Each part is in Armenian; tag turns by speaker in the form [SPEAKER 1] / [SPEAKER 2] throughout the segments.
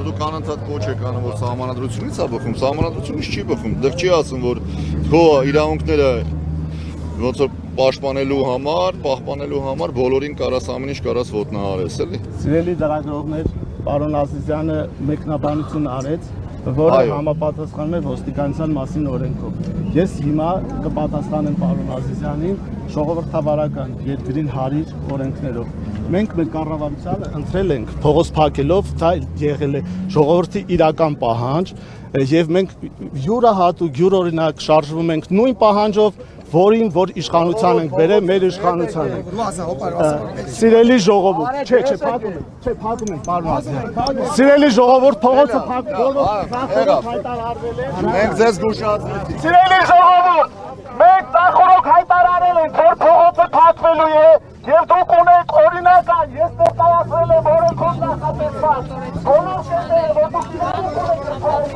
[SPEAKER 1] դուք անընդհատ կոչ եք անում, որ սահմանադրությունից է բխում, սահմանադրությունից չի բխում, դեռ չի ասում, որ քո իրավունքները ոնց որ պաշտպանելու համար, պահպանելու համար բոլորին կարաս ամեն ինչ կարաս ոտնահարես, էլի։
[SPEAKER 2] Սիրելի լրագրողներ, պարոն Ազիզյանը մեկնաբանություն արեց, որը համապատասխանում է ոստիկանության մասին օրենքով։ Ես հիմա կպատասխանեմ պարոն Ազիզյանին ժողովրդավարական երկրին հարիր օրենքներով։ Մենք մեր կառավարությանը ընտրել ենք փողոց փակելով, դա եղել է ժողովրդի իրական պահանջ, եւ մենք յուրահատուկ յուրօրինակ շարժվում ենք նույն պահանջով, որին որ իշխանության ենք բերել, մեր իշխանության ենք։ Սիրելի ժողովուրդ, չէ, փակում են, պարոն Ազիզյան։ Սիրելի ժողովուրդ, փողոցը փակվել հայտարարվել է։
[SPEAKER 1] Մենք ձեզ գուշացրեցինք։
[SPEAKER 2] Սիրելի ժողովուրդ, մենք նախորդ հայտարարել ենք, որ փողոցը փակվելու է, եւ դուք ունեք օրինական, ես ներկայացրել եմ օրենքով նախատեսված բոլոր շերտերը, որ դուք իրավունք ունեք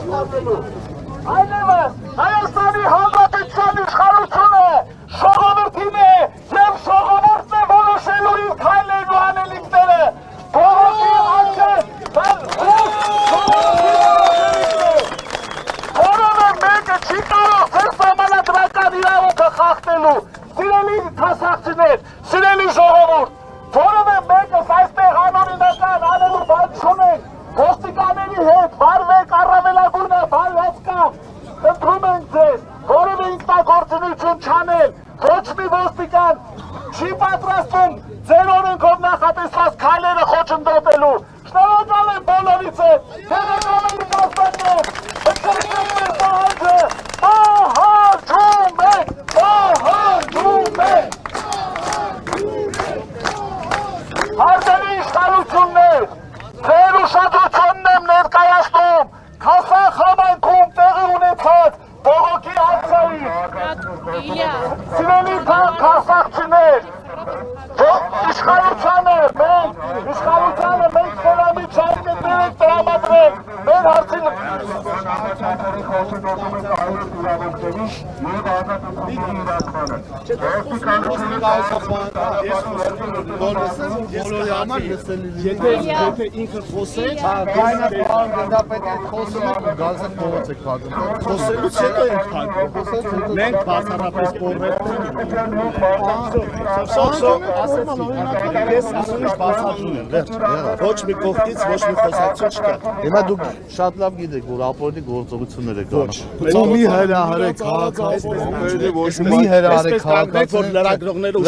[SPEAKER 2] փակվելու։ Այլևս Հայաստանի Հանրապետության իշխանությունը ժողովրդին է եւ ժողովուրդն է որոշելու իր քայլերն ու անելիքները։ Բոլորի անձը որովը մեկը չի կարող ձեր սահմանադրական իրավունքը խախտելու։ Սիրելի հասարակություններ, սիրելի ժողովուրդ, որովը մեկը այստեղ անօրինական անելու բան չունենք, ոստիկանների հետ վարվեք առավելագույնը բարված կապ, ընտրում ենք ձեզ, որևէ ինքնագործունություն չանել, ոչ մի ոստիկան չի պատրաստվում ձեր օրենքով նախատեսված քայլերը խոչընդոտելու։ Շնորհակալ եմ բոլորից հետ, տեղեկալի մասնակներ, ընդգրկում ենք պահանջը, պահանջում ենք։ Հարգելի իշխանություններ, ձեր ուշադրությունն եմ ներկայացնում Քասախ համայնքում տեղի ունեցած բողոքի ակցիային։ Սիրելի քասախցիներ, իշխանությանը մենք խելամի չայնետներ ենք տրամադրել մեր հարցին։ Եթե ինքը խոսեր, խոսելուց հետո ենք փակում, մենք բացառապես ես ասում բացատրում եմ, ոչ մի կողքից ոչ մի խոսակցություն չկա։
[SPEAKER 3] Հիմա դուք շատ լավ գիտեք, որ ապօրինի գործողություններ եք անում։
[SPEAKER 2] Ու մի հրահարեք քաղաքացիները,
[SPEAKER 3] մի հրահարեք
[SPEAKER 2] քաղաքացիները,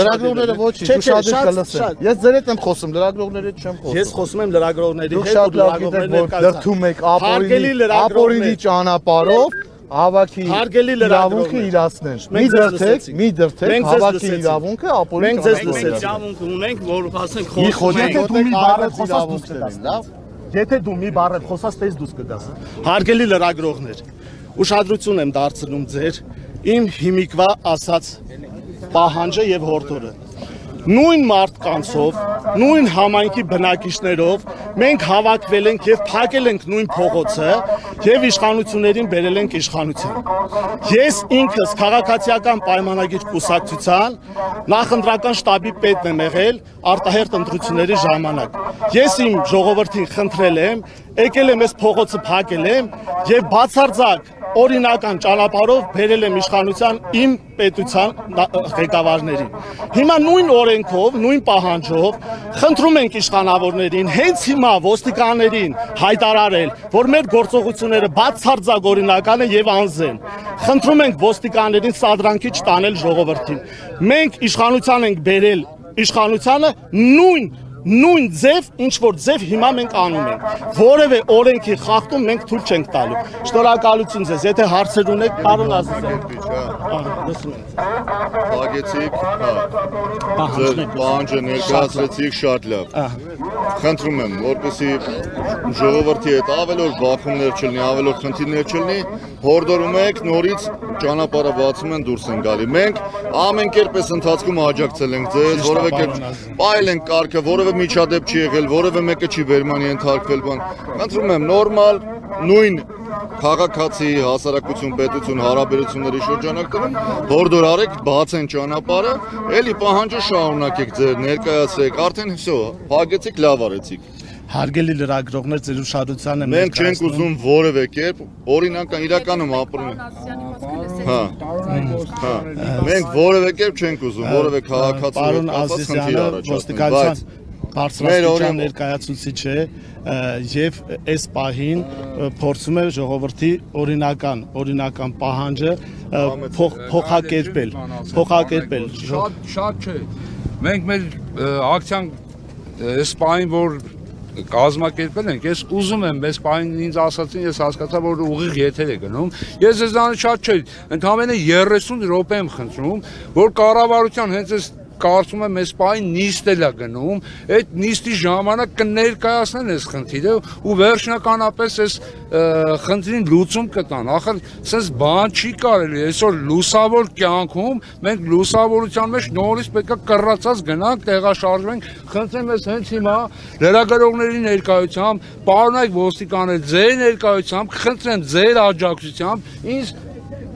[SPEAKER 3] լրագրողները ոչինչ, դու շատ եք կլսեն։ Ես ձեր հետ եմ խոսում, լրագրողների հետ չեմ խոսում։
[SPEAKER 2] Ես խոսում եմ լրագրողների հետ,
[SPEAKER 3] դուք շատ լավ գիտեք, որ դրդում եք ապօրինի ճանապարհով հավաքի իրավունքը իրացնել։ Մի դրդեք հավաքի իրավունքը ապօրինի
[SPEAKER 2] մենք ձեզ լսեցինք։ Իրավունք ունենք, որ ասենք եթե դու մի բառ խոսած տես դուս կգաս։ Հարգելի լրագրողներ, ուշադրություն եմ դարձնում ձեր իմ հիմիկվա ասած պահանջը եւ հորդորը։ Նույն մարդկանցով, նույն համայնքի բնակիչներով մենք հավաքվել ենք եւ փակել ենք նույն փողոցը եւ իշխանություններին բերել ենք իշխանության։ Ես ինքս քաղաքացիական պայմանագիր կուսակցության նախընտրական շտաբի պետն եմ եղել արտահերթ ընտրությունների ժամանակ։ Ես իմ ժողովրդին խնդրել եմ, եկել եմ այս փողոցը փակել եմ եւ բացարձակ օրինական ճանապարհով բերել եմ իշխանության իմ պետության ղեկավարներին։ Հիմա նույն օրենքով, նույն պահանջով խնդրում ենք իշխանավորներին, հենց հիմա ոստիկաններին հայտարարել, որ մեր գործողությունները բացարձակ օրինական է եւ անզեն։ Խնդրում ենք ոստիկաններին սադրանքի չտանել ժողովրդին։ Մենք իշխանության ենք բերել իշխանությանը նույն ձև, ինչ որ ձև հիմա մենք անում ենք։ Որևէ օրենքի խախտում մենք թույլ չենք տալու։ Շնորհակալություն ձեզ, եթե հարցեր ունեք, պարոն Ազիզյան։
[SPEAKER 1] Փակեցիք, ձեր պահանջը ներկայացրեցիք շատ լավ։ Խնդրում եմ, որպեսզի ժողովրդի հետ ավելորդ բախումներ չլինի, ավելորդ խնդիրներ չլինի, հորդորում եք նորից ճանապարհը բացում են դուրս են գալի։ Մենք ամեն կերպ այս ընթացքում աջակցել ենք ձեզ, որևէ կերպ պայել ենք կարգը, որևէ միջադեպ չի եղել, որևէ մեկը չի վերմանի ենթարկվել բան։ Խնդրում եմ նորմալ նույն քաղաքացի, հասարակություն, պետություն հարաբերությունների շրջանակներում հորդոր արեք, բացեն ճանապարհը, էլի պահանջը շարունակեք ձեր ներկայացրեք, արդեն վсё, փակեցիք, լավ արեցիք։
[SPEAKER 2] Հարգելի լրագրողներ, ձեր ուշադրությանը
[SPEAKER 1] Մենք չենք ուզում որևէ կերպ օրինական իրականում ապրում։ Հա։ Մենք որևէ կերպ չենք ուզում որևէ քաղաքացու հետ կապված խնդիր առաջացնել, բայց
[SPEAKER 2] բարձրաստիճան ներկայացուցիչ է եւ այս պահին փորձում է ժողովրդի օրինական պահանջը փոխակերպել։
[SPEAKER 4] Շատ չէ։ Մենք մեր ակցիան այս պահին որ կազմակերպել ենք, ես ուզում եմ, այս պահին ինձ ասացին, ես հասկացա, որ ուղիղ եթեր է գնում։ Ես ձեզանից շատ չէ, ընդամենը 30 րոպե եմ խնդրում, որ կառավարության հենց այս կարծում եմ այս պահին նիստ էլ է գնում, այդ նիստի ժամանակ կներկայացնեն այս խնդիրը ու վերջնականապես այս խնդրին լուծում կտան։ Ախր սենց բան չի կարելի, այսօր լուսավոր կյանքում մենք լուսավորության մեջ նորից պետք է կռացած գնանք, տեղաշարժվենք, խնդրեմ ես հենց հիմա լրագրողների ներկայությամբ, պարոնայք ոստիկաններ, ձեր ներկայությամբ, խնդրեմ ձեր աջակցությամբ ինձ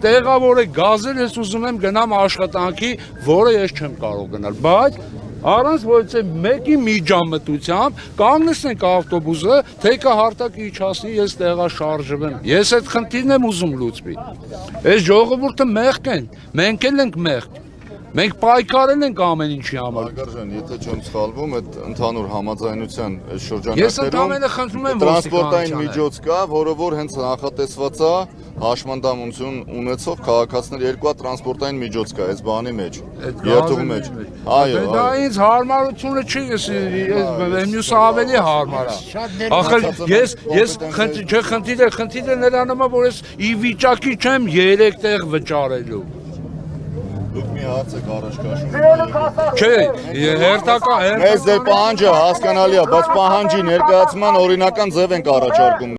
[SPEAKER 4] տեղավոր է գազել, ես ուզում եմ գնամ աշխատանքի, որը ես չեմ կարող գնալ, բայց առանց ոչինչ մեկի միջամտությամբ կանգնեցնենք ավտոբուսը, թեկը հարթակ իջացնի, ես տեղաշարժվեմ։ Ես այդ խնդիրն եմ ուզում լուծվի։ Այս ժողովուրդը մեղք են, մենք էլ ենք մեղք։ Մենք պայքարել ենք ամեն ինչի համար։
[SPEAKER 1] Արգարժան, եթե չեմ սխալվում, այդ ընդհանուր համաձայնության այս
[SPEAKER 4] Ես ընդամենը խնդրում եմ
[SPEAKER 1] տրանսպորտային միջոց կա, որը որ հենց նախատեսված է հաշմանդամություն ունեցող քաղաքացիներ երկու հատ տրանսպորտային միջոց կա այս բանի մեջ, երթուղի մեջ։ Այո,
[SPEAKER 4] դա ինձ հարմարությունը չի, մյուս ավելի հարմար է։ Ախր ես խնդիրը նրանում է, որ ես ի վիճակի չեմ 3 տեղ վճարելու։
[SPEAKER 1] Դուք մի հարց եք առաջ քաշում։
[SPEAKER 4] Չէ, հերթական
[SPEAKER 1] Մեզ դե պահանջը հասկանալի է, բայց պահանջի ներկայացման օրինական ձև ենք առաջարկում։